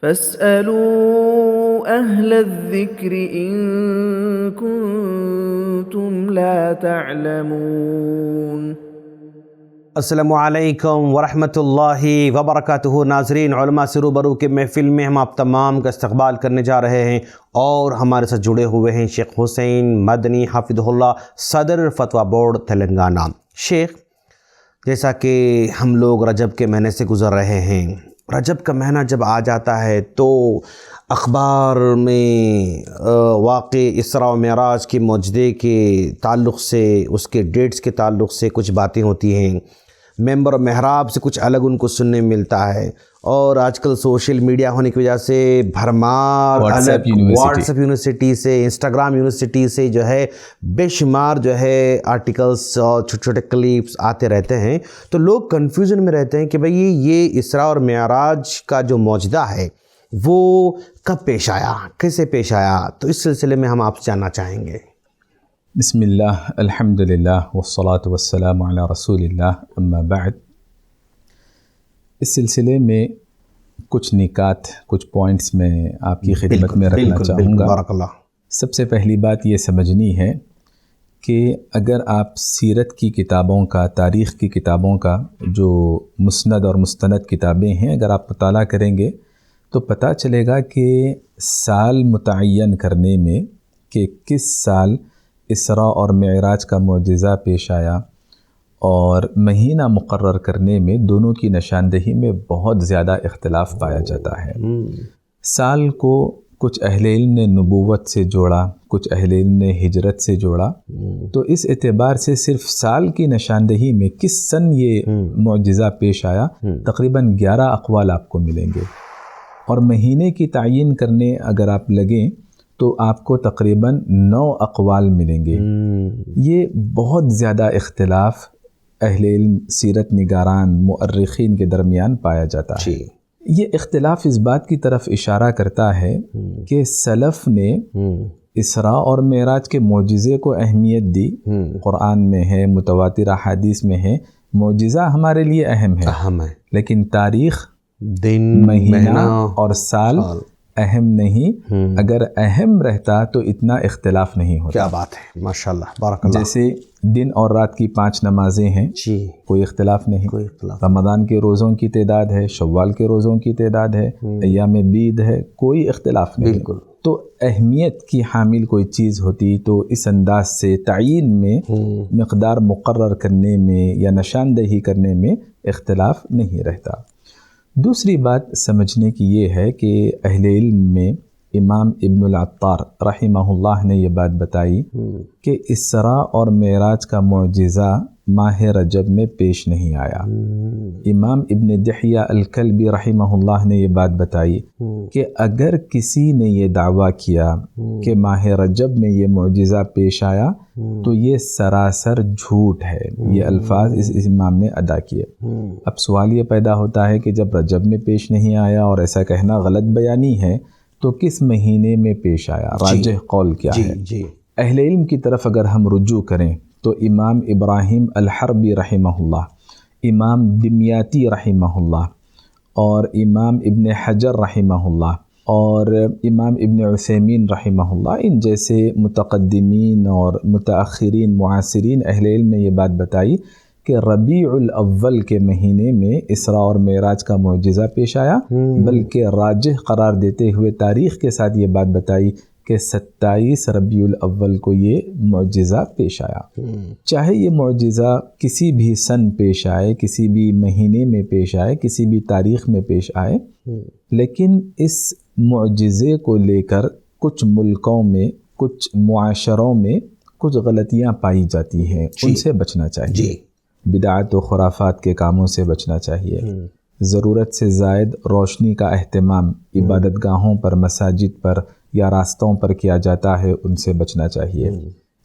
فاسألوا أهل الذكر إن كنتم لا تعلمون۔ السلام علیکم ورحمۃ اللہ وبرکاتہ۔ ناظرین، علماء سے روبرو کے محفل میں ہم آپ تمام کا استقبال کرنے جا رہے ہیں اور ہمارے ساتھ جڑے ہوئے ہیں شیخ حسین مدنی حفظہ اللہ، صدر فتویٰ بورڈ تلنگانہ۔ شیخ، جیسا کہ ہم لوگ رجب کے مہینے سے گزر رہے ہیں، رجب کا مہینہ جب آ جاتا ہے تو اخبار میں واقع اسراء و معراج کی معجزے کے تعلق سے، اس کے ڈیٹس کے تعلق سے کچھ باتیں ہوتی ہیں، ممبر و محراب سے کچھ الگ ان کو سننے ملتا ہے، اور آج کل سوشل میڈیا ہونے کی وجہ سے بھرمار واٹس ایپ یونیورسٹی سے، انسٹاگرام یونیورسٹی سے جو ہے بے شمار جو ہے آرٹیکلس اور چھوٹے چھوٹے کلپس آتے رہتے ہیں، تو لوگ کنفیوژن میں رہتے ہیں کہ بھئی یہ اسراء اور معراج کا جو معجزہ ہے وہ کب پیش آیا، کیسے پیش آیا، تو اس سلسلے میں ہم آپ سے جاننا چاہیں گے۔ بسم اللہ، الحمدللہ والصلاة والسلام علی رسول اللہ، اما بعد۔ اس سلسلے میں کچھ نکات، کچھ پوائنٹس میں آپ کی خدمت میں رکھنا چاہوں گا۔ بارک اللہ۔ سب سے پہلی بات یہ سمجھنی ہے کہ اگر آپ سیرت کی کتابوں کا، تاریخ کی کتابوں کا، جو مسند اور مستند کتابیں ہیں، اگر آپ مطالعہ کریں گے تو پتہ چلے گا کہ سال متعین کرنے میں کہ کس سال اسراء اور معراج کا معجزہ پیش آیا، اور مہینہ مقرر کرنے میں دونوں کی نشاندہی میں بہت زیادہ اختلاف پایا جاتا ہے۔ سال کو کچھ اہل علم نے نبوت سے جوڑا، کچھ اہل علم نے ہجرت سے جوڑا، تو اس اعتبار سے صرف سال کی نشاندہی میں کس سن یہ معجزہ پیش آیا تقریباً 11 اقوال آپ کو ملیں گے، اور مہینے کی تعین کرنے اگر آپ لگیں تو آپ کو تقریباً 9 اقوال ملیں گے۔ یہ بہت زیادہ اختلاف اہل علم، سیرت نگاران، مؤرخین کے درمیان پایا جاتا ہے۔ یہ اختلاف اس بات کی طرف اشارہ کرتا ہے کہ سلف نے اسراء اور معراج کے معجزے کو اہمیت دی، قرآن میں ہے، متواتر احادیث میں ہے، معجزہ ہمارے لیے اہم ہے، لیکن تاریخ، دن، مہینہ اور سال اہم نہیں۔ اگر اہم رہتا تو اتنا اختلاف نہیں ہوتا۔ کیا بات ہے، ماشاءاللہ، بارک اللہ۔ جیسے دن اور رات کی 5 نمازیں ہیں، کوئی اختلاف نہیں۔ رمضان کے روزوں کی تعداد ہے، شوال کے روزوں کی تعداد ہے، ایام بید ہے، کوئی اختلاف نہیں۔ بالکل۔ تو اہمیت کی حامل کوئی چیز ہوتی تو اس انداز سے تعین میں، مقدار مقرر کرنے میں یا نشاندہی کرنے میں اختلاف نہیں رہتا۔ دوسری بات سمجھنے کی یہ ہے کہ اہل علم میں امام ابن العطار رحمہ اللہ نے یہ بات بتائی کہ اسراء اور معراج کا معجزہ ماہ رجب میں پیش نہیں آیا۔ امام ابن دحیہ الکلبی رحمہ اللہ نے یہ بات بتائی کہ اگر کسی نے یہ دعویٰ کیا کہ ماہ رجب میں یہ معجزہ پیش آیا تو یہ سراسر جھوٹ ہے۔ یہ الفاظ اس امام نے ادا کیے۔ اب سوال یہ پیدا ہوتا ہے کہ جب رجب میں پیش نہیں آیا اور ایسا کہنا غلط بیانی ہے تو کس مہینے میں پیش آیا؟ راجح قول کیا ہے؟ اہل علم کی طرف اگر ہم رجوع کریں تو امام ابراہیم الحربی رحمہ اللہ، امام دمیاطی رحمہ اللہ، اور امام ابن حجر رحمہ اللہ، اور امام ابن عثیمین رحمہ اللہ، ان جیسے متقدمین اور متاخرین معاصرین اہل علم نے یہ بات بتائی کہ ربیع الاول کے مہینے میں اسراء اور معراج کا معجزہ پیش آیا، بلکہ راجح قرار دیتے ہوئے تاریخ کے ساتھ یہ بات بتائی کہ 27 ربیع الاول کو یہ معجزہ پیش آیا۔ چاہے یہ معجزہ کسی بھی سن پیش آئے، کسی بھی مہینے میں پیش آئے، کسی بھی تاریخ میں پیش آئے، لیکن اس معجزے کو لے کر کچھ ملکوں میں، کچھ معاشروں میں کچھ غلطیاں پائی جاتی ہیں، ان سے بچنا چاہیے۔ بدعات و خرافات کے کاموں سے بچنا چاہیے۔ ضرورت سے زائد روشنی کا اہتمام عبادت گاہوں پر، مساجد پر یا راستوں پر کیا جاتا ہے، ان سے بچنا چاہیے۔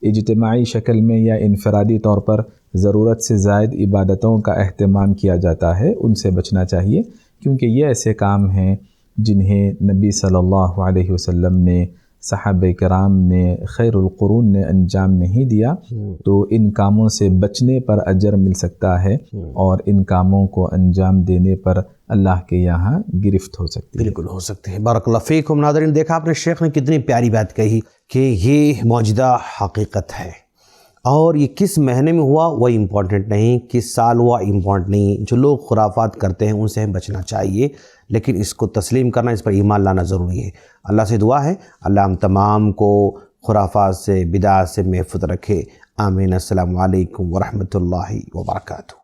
اجتماعی شکل میں یا انفرادی طور پر ضرورت سے زائد عبادتوں کا اہتمام کیا جاتا ہے، ان سے بچنا چاہیے، کیونکہ یہ ایسے کام ہیں جنہیں نبی صلی اللہ علیہ وسلم نے صحابہ کرام نے خیر القرون نے انجام نہیں دیا تو ان کاموں سے بچنے پر اجر مل سکتا ہے اور ان کاموں کو انجام دینے پر اللہ کے یہاں گرفت ہو سکتی ہے۔ بالکل ہو سکتے ہیں۔ بارک اللہ فیکم۔ ناظرین، دیکھا آپ نے شیخ نے کتنی پیاری بات کہی کہ یہ موجودہ حقیقت ہے، اور یہ کس مہینے میں ہوا وہ امپورٹنٹ نہیں، کس سال ہوا امپورٹنٹ نہیں۔ جو لوگ خرافات کرتے ہیں ان سے ہمیں بچنا چاہیے، لیکن اس کو تسلیم کرنا، اس پر ایمان لانا ضروری ہے۔ اللہ سے دعا ہے اللہ ہم تمام کو خرافات سے، بدعات سے محفوظ رکھے، آمین۔ السلام علیکم ورحمۃ اللہ وبرکاتہ۔